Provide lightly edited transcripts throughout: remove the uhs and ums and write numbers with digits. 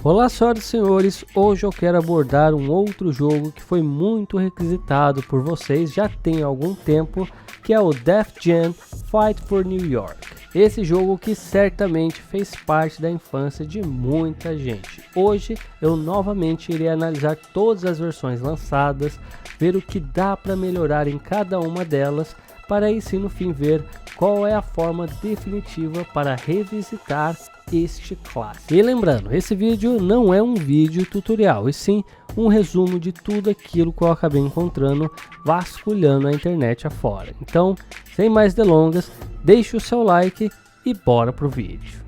Olá senhoras e senhores, hoje eu quero abordar um outro jogo que foi muito requisitado por vocês já tem algum tempo, que é o Def Jam Fight for New York. Esse jogo que certamente fez parte da infância de muita gente. Hoje eu novamente irei analisar todas as versões lançadas, ver o que dá para melhorar em cada uma delas, para aí sim no fim ver qual é a forma definitiva para revisitar este clássico. E lembrando, esse vídeo não é um vídeo tutorial, e sim um resumo de tudo aquilo que eu acabei encontrando vasculhando a internet afora. Então, sem mais delongas, deixe o seu like e bora pro vídeo.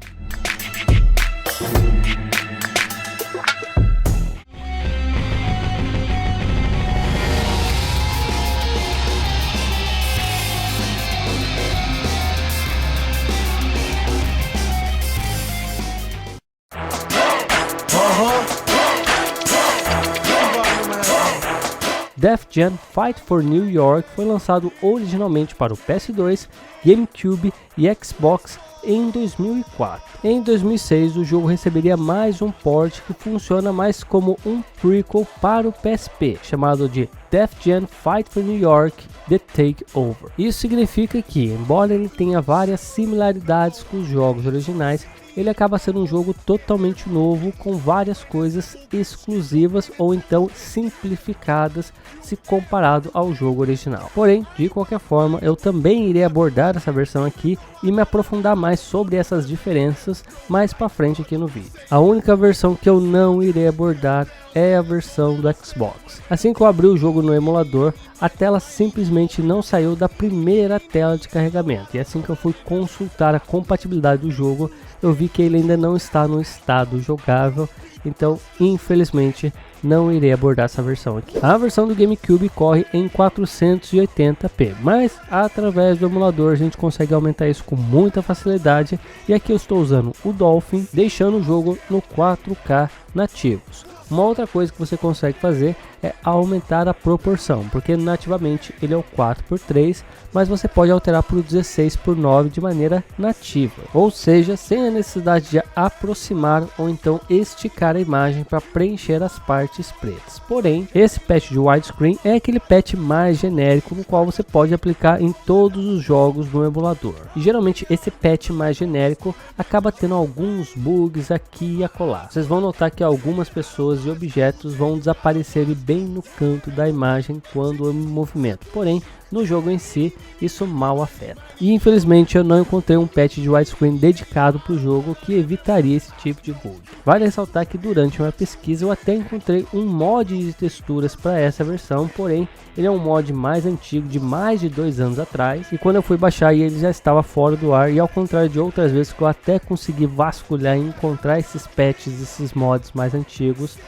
Def Jam Fight for New York foi lançado originalmente para o PS2, GameCube e Xbox em 2004. Em 2006 o jogo receberia mais um port que funciona mais como um prequel para o PSP, chamado de Def Jam Fight for New York The Takeover. Isso significa que, embora ele tenha várias similaridades com os jogos originais, ele acaba sendo um jogo totalmente novo, com várias coisas exclusivas ou então simplificadas se comparado ao jogo original. Porém, de qualquer forma, eu também irei abordar essa versão aqui e me aprofundar mais sobre essas diferenças mais para frente aqui no vídeo. A única versão que eu não irei abordar é a versão do Xbox. Assim que eu abri o jogo no emulador, a tela simplesmente não saiu da primeira tela de carregamento, e assim que eu fui consultar a compatibilidade do jogo, eu vi que ele ainda não está no estado jogável, então infelizmente não irei abordar essa versão aqui. A versão do GameCube corre em 480p, mas através do emulador a gente consegue aumentar isso com muita facilidade, e aqui eu estou usando o Dolphin, deixando o jogo no 4K nativos. Uma outra coisa que você consegue fazer é aumentar a proporção, porque nativamente ele é o 4:3, mas você pode alterar para o 16:9 de maneira nativa, ou seja, sem a necessidade de aproximar ou então esticar a imagem para preencher as partes pretas. Porém, esse patch de widescreen é aquele patch mais genérico no qual você pode aplicar em todos os jogos no emulador. E geralmente esse patch mais genérico acaba tendo alguns bugs aqui e acolá. Vocês vão notar que algumas pessoas e objetos vão desaparecer bem no canto da imagem quando eu me movimento, porém no jogo em si isso mal afeta. E infelizmente eu não encontrei um patch de widescreen dedicado para o jogo que evitaria esse tipo de bug. Vale ressaltar que durante uma pesquisa eu até encontrei um mod de texturas para essa versão, porém ele é um mod mais antigo, de mais de 2 anos atrás, e quando eu fui baixar ele já estava fora do ar, e ao contrário de outras vezes que eu até consegui vasculhar e encontrar esses patches, esses mods mais antigos,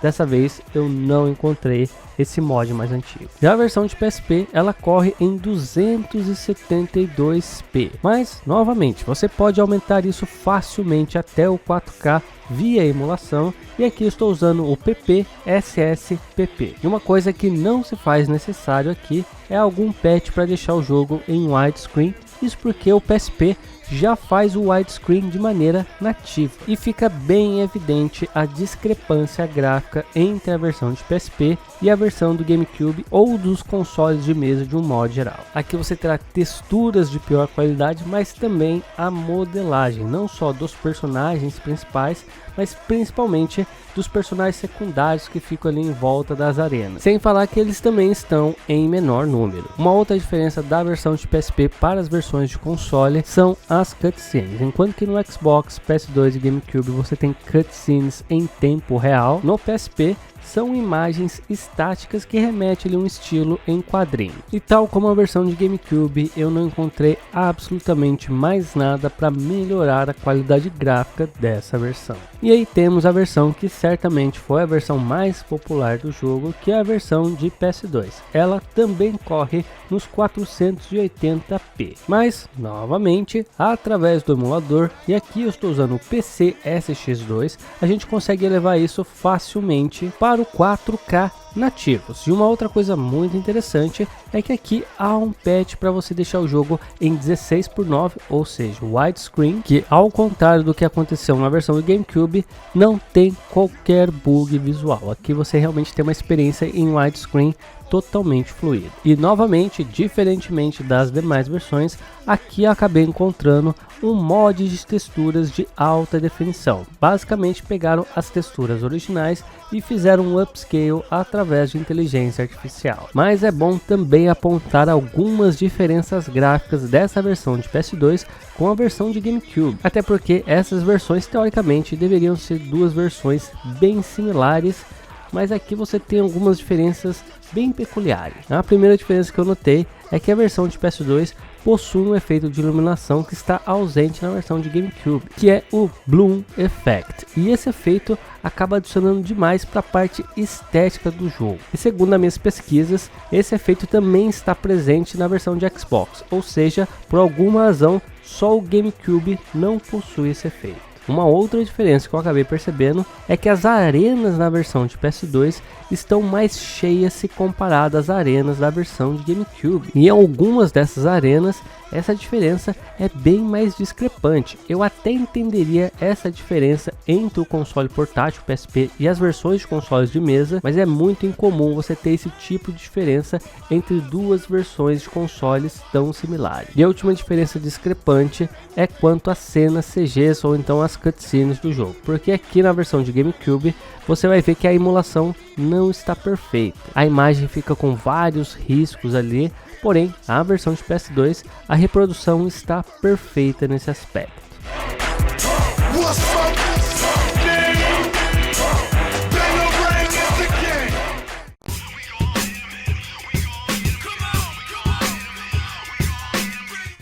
dessa vez eu não encontrei esse mod mais antigo. Já a versão de PSP, ela corre em 272p, mas novamente você pode aumentar isso facilmente até o 4K via emulação, e aqui eu estou usando o PPSSPP. E uma coisa que não se faz necessário aqui é algum patch para deixar o jogo em widescreen, isso porque o PSP já faz o widescreen de maneira nativa, e fica bem evidente a discrepância gráfica entre a versão de PSP e a versão do GameCube ou dos consoles de mesa de um modo geral. Aqui você terá texturas de pior qualidade, mas também a modelagem, não só dos personagens principais, mas principalmente dos personagens secundários que ficam ali em volta das arenas, sem falar que eles também estão em menor número. Uma outra diferença da versão de PSP para as versões de console são as cutscenes. Enquanto que no Xbox, PS2 e GameCube você tem cutscenes em tempo real, no PSP são imagens estáticas que remetem a um estilo em quadrinho. E tal como a versão de GameCube, eu não encontrei absolutamente mais nada para melhorar a qualidade gráfica dessa versão. E aí temos a versão que certamente foi a versão mais popular do jogo, que é a versão de PS2. Ela também corre nos 480p, mas novamente através do emulador, e aqui eu estou usando o PC SX2, a gente consegue elevar isso facilmente para o 4K nativos. E uma outra coisa muito interessante é que aqui há um patch para você deixar o jogo em 16:9, ou seja, widescreen, que ao contrário do que aconteceu na versão do GameCube, não tem qualquer bug visual. Aqui você realmente tem uma experiência em widescreen totalmente fluido. E novamente, diferentemente das demais versões, aqui eu acabei encontrando um mod de texturas de alta definição. Basicamente pegaram as texturas originais e fizeram um upscale através de inteligência artificial. Mas é bom também apontar algumas diferenças gráficas dessa versão de PS2 com a versão de GameCube, até porque essas versões teoricamente deveriam ser duas versões bem similares, mas aqui você tem algumas diferenças bem peculiares. A primeira diferença que eu notei é que a versão de PS2 possui um efeito de iluminação que está ausente na versão de GameCube, que é o Bloom Effect, e esse efeito acaba adicionando demais para a parte estética do jogo. E segundo as minhas pesquisas, esse efeito também está presente na versão de Xbox, ou seja, por alguma razão só o GameCube não possui esse efeito. Uma outra diferença que eu acabei percebendo é que as arenas na versão de PS2 estão mais cheias se comparadas às arenas da versão de GameCube. E em algumas dessas arenas, essa diferença é bem mais discrepante. Eu até entenderia essa diferença entre o console portátil PSP e as versões de consoles de mesa, mas é muito incomum você ter esse tipo de diferença entre duas versões de consoles tão similares. E a última diferença discrepante é quanto às cenas CGs ou então as cutscenes do jogo, porque aqui na versão de GameCube você vai ver que a emulação não está perfeita. A imagem fica com vários riscos ali, porém a versão de PS2 a reprodução está perfeita nesse aspecto.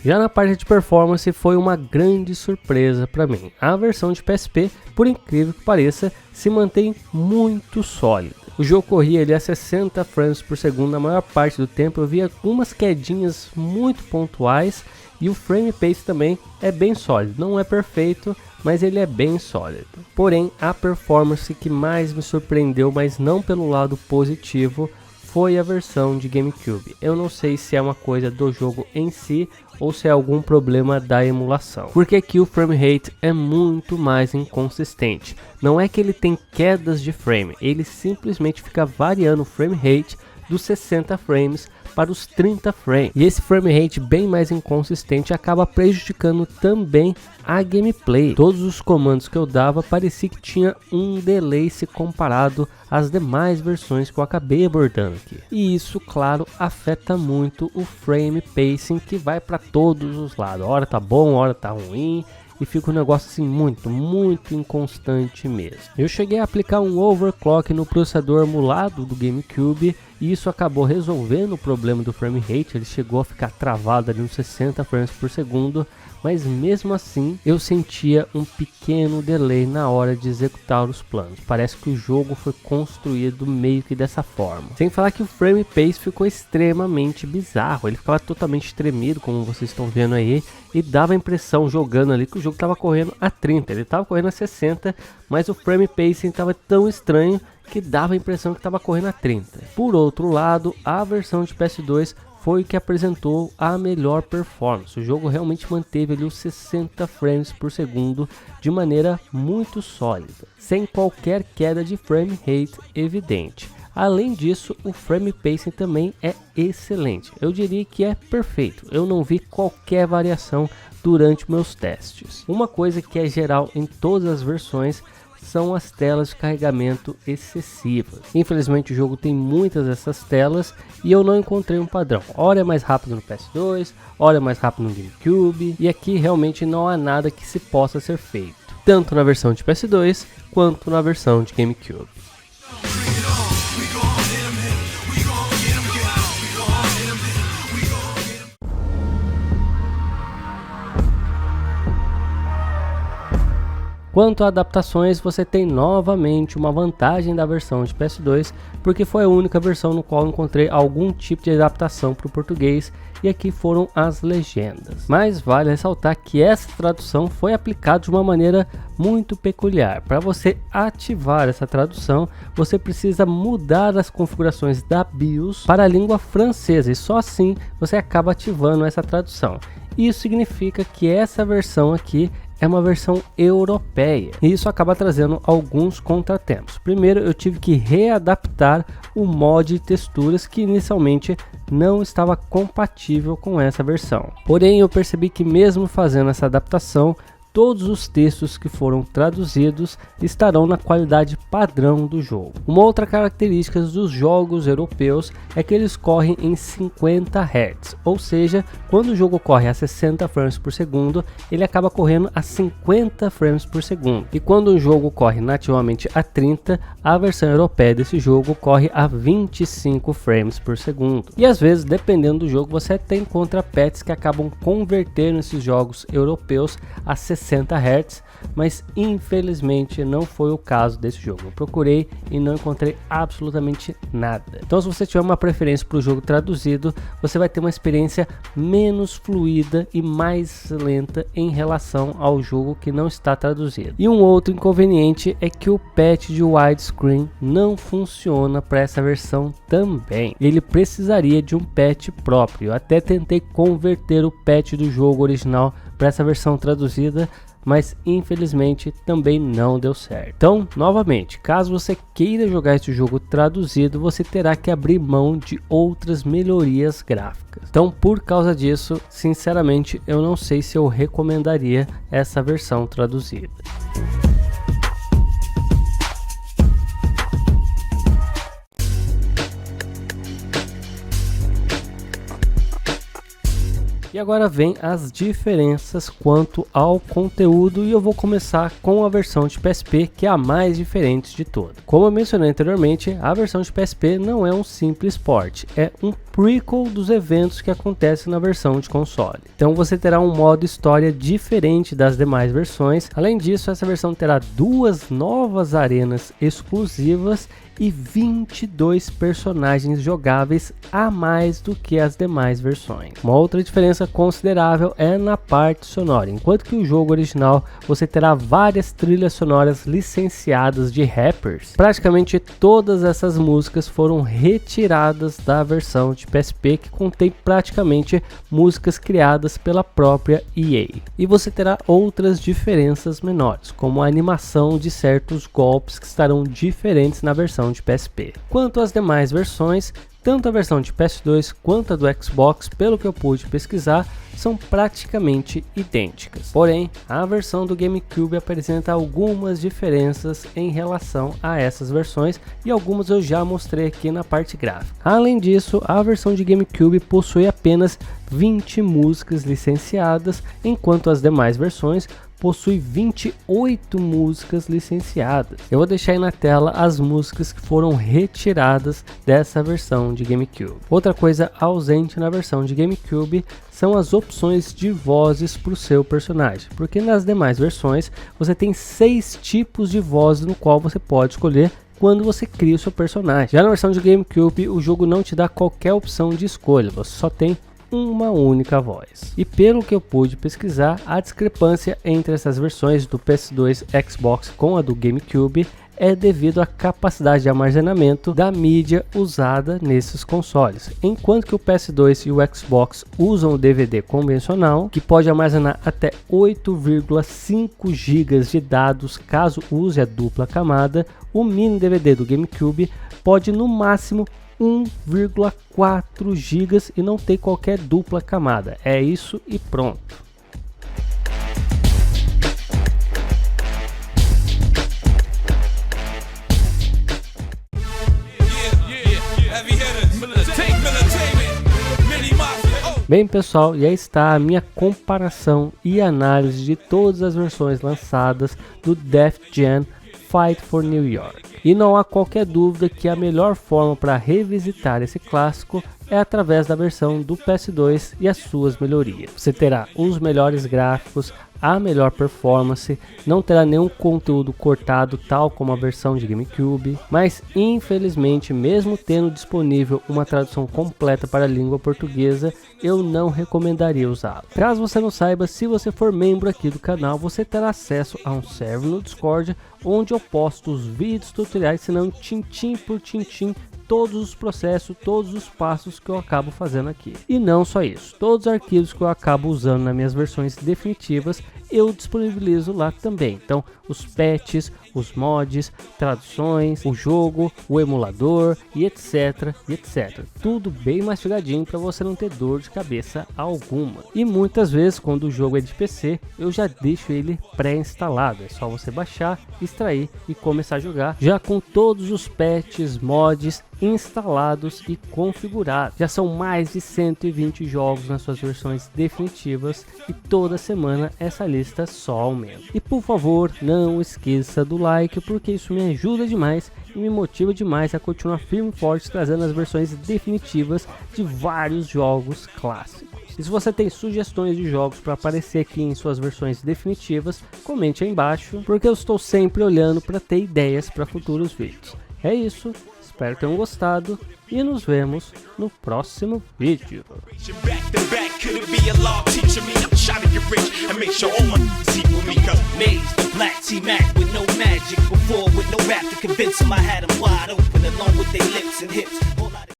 Já na parte de performance foi uma grande surpresa para mim. A versão de PSP, por incrível que pareça, se mantém muito sólida. O jogo corria ali a 60 frames por segundo na maior parte do tempo. Eu vi algumas quedinhas muito pontuais e o frame pace também é bem sólido. Não é perfeito, mas ele é bem sólido. Porém, a performance que mais me surpreendeu, mas não pelo lado positivo, foi a versão de GameCube. Eu não sei se é uma coisa do jogo em si ou se é algum problema da emulação, porque aqui o frame rate é muito mais inconsistente. Não é que ele tem quedas de frame, ele simplesmente fica variando o frame rate dos 60 frames para os 30 frames. E esse frame rate bem mais inconsistente acaba prejudicando também a gameplay. Todos os comandos que eu dava parecia que tinha um delay se comparado às demais versões que eu acabei abordando aqui. E isso, claro, afeta muito o frame pacing, que vai para todos os lados. Hora tá bom, hora tá ruim. E fica um negócio assim muito inconstante mesmo. Eu cheguei a aplicar um overclock no processador emulado do GameCube e isso acabou resolvendo o problema do frame rate. Ele chegou a ficar travado ali nos 60 frames por segundo, mas mesmo assim eu sentia um pequeno delay na hora de executar os planos. Parece que o jogo foi construído meio que dessa forma. Sem falar que o frame pace ficou extremamente bizarro, ele ficava totalmente tremido, como vocês estão vendo aí, e dava a impressão jogando ali que o jogo estava correndo a 30, ele estava correndo a 60, mas o frame pacing estava tão estranho que dava a impressão que estava correndo a 30. Por outro lado, a versão de PS2 foi o que apresentou a melhor performance. O jogo realmente manteve ali os 60 frames por segundo de maneira muito sólida, sem qualquer queda de frame rate evidente. Além disso, o frame pacing também é excelente. Eu diria que é perfeito. Eu não vi qualquer variação durante meus testes. Uma coisa que é geral em todas as versões são as telas de carregamento excessivas. Infelizmente o jogo tem muitas dessas telas e eu não encontrei um padrão. Ora é mais rápido no PS2, ora é mais rápido no GameCube, e aqui realmente não há nada que se possa ser feito, tanto na versão de PS2 quanto na versão de GameCube. Quanto a adaptações, você tem novamente uma vantagem da versão de PS2, porque foi a única versão no qual encontrei algum tipo de adaptação para o português, e aqui foram as legendas. Mas vale ressaltar que essa tradução foi aplicada de uma maneira muito peculiar. Para você ativar essa tradução, você precisa mudar as configurações da BIOS para a língua francesa, e só assim você acaba ativando essa tradução. Isso significa que essa versão aqui é uma versão europeia, e isso acaba trazendo alguns contratempos. Primeiro, eu tive que readaptar o mod de texturas que inicialmente não estava compatível com essa versão. Porém, eu percebi que mesmo fazendo essa adaptação, todos os textos que foram traduzidos estarão na qualidade padrão do jogo. Uma outra característica dos jogos europeus é que eles correm em 50 Hz, ou seja, quando o jogo corre a 60 frames por segundo, ele acaba correndo a 50 frames por segundo. E quando o jogo corre nativamente a 30, a versão europeia desse jogo corre a 25 frames por segundo. E às vezes, dependendo do jogo, você até encontra patches que acabam convertendo esses jogos europeus a 60 Hz, mas infelizmente não foi o caso desse jogo. Eu procurei e não encontrei absolutamente nada. Então, se você tiver uma preferência para o jogo traduzido, você vai ter uma experiência menos fluida e mais lenta em relação ao jogo que não está traduzido. E um outro inconveniente é que o patch de widescreen não funciona para essa versão também. Ele precisaria de um patch próprio. Eu até tentei converter o patch do jogo original para essa versão traduzida, mas infelizmente também não deu certo. Então, novamente, caso você queira jogar esse jogo traduzido, você terá que abrir mão de outras melhorias gráficas. Então, por causa disso, sinceramente, eu não sei se eu recomendaria essa versão traduzida. E agora vem as diferenças quanto ao conteúdo, e eu vou começar com a versão de PSP, que é a mais diferente de todas. Como eu mencionei anteriormente, a versão de PSP não é um simples port, é um prequel dos eventos que acontecem na versão de console. Então você terá um modo história diferente das demais versões. Além disso, essa versão terá 2 novas arenas exclusivas e 22 personagens jogáveis a mais do que as demais versões. Uma outra diferença considerável é na parte sonora. Enquanto que o jogo original você terá várias trilhas sonoras licenciadas de rappers, praticamente todas essas músicas foram retiradas da versão de PSP, que contém praticamente músicas criadas pela própria EA. E você terá outras diferenças menores, como a animação de certos golpes que estarão diferentes na versão de PSP. Quanto às demais versões, tanto a versão de PS2 quanto a do Xbox, pelo que eu pude pesquisar, são praticamente idênticas. Porém, a versão do GameCube apresenta algumas diferenças em relação a essas versões, e algumas eu já mostrei aqui na parte gráfica. Além disso, a versão de GameCube possui apenas 20 músicas licenciadas, enquanto as demais versões possui 28 músicas licenciadas. Eu vou deixar aí na tela as músicas que foram retiradas dessa versão de GameCube. Outra coisa ausente na versão de GameCube são as opções de vozes para o seu personagem, porque nas demais versões você tem 6 tipos de vozes no qual você pode escolher quando você cria o seu personagem. Já na versão de GameCube, o jogo não te dá qualquer opção de escolha, você só tem uma única voz. E pelo que eu pude pesquisar, a discrepância entre essas versões do PS2 Xbox com a do GameCube é devido à capacidade de armazenamento da mídia usada nesses consoles. Enquanto que o PS2 e o Xbox usam o DVD convencional, que pode armazenar até 8,5 GB de dados caso use a dupla camada, o mini DVD do GameCube pode no máximo 1,4 GB e não tem qualquer dupla camada. É isso e pronto. Bem pessoal, e aí está a minha comparação e análise de todas as versões lançadas do Def Jam Fight for New York. E não há qualquer dúvida que a melhor forma para revisitar esse clássico é através da versão do PS2 e as suas melhorias. Você terá os melhores gráficos, a melhor performance, não terá nenhum conteúdo cortado tal como a versão de GameCube, mas infelizmente, mesmo tendo disponível uma tradução completa para a língua portuguesa, eu não recomendaria usá-lo. Caso você não saiba, se você for membro aqui do canal, você terá acesso a um server no Discord, onde eu posto os vídeos tutoriais, ensinando tintim por tintim todos os processos, todos os passos que eu acabo fazendo aqui. E não só isso, todos os arquivos que eu acabo usando nas minhas versões definitivas, eu disponibilizo lá também. Então, os patches, os mods, traduções, o jogo, o emulador e etc, etc. Tudo bem mastigadinho para você não ter dor de cabeça alguma. E muitas vezes, quando o jogo é de PC, eu já deixo ele pré-instalado. É só você baixar, extrair e começar a jogar, já com todos os patches, mods instalados e configurados. Já são mais de 120 jogos nas suas versões definitivas e toda semana essa lista só aumenta. E por favor, não esqueça do like, porque isso me ajuda demais e me motiva demais a continuar firme e forte trazendo as versões definitivas de vários jogos clássicos. E se você tem sugestões de jogos para aparecer aqui em suas versões definitivas, comente aí embaixo, porque eu estou sempre olhando para ter ideias para futuros vídeos. É isso, espero que tenham gostado e nos vemos no próximo vídeo.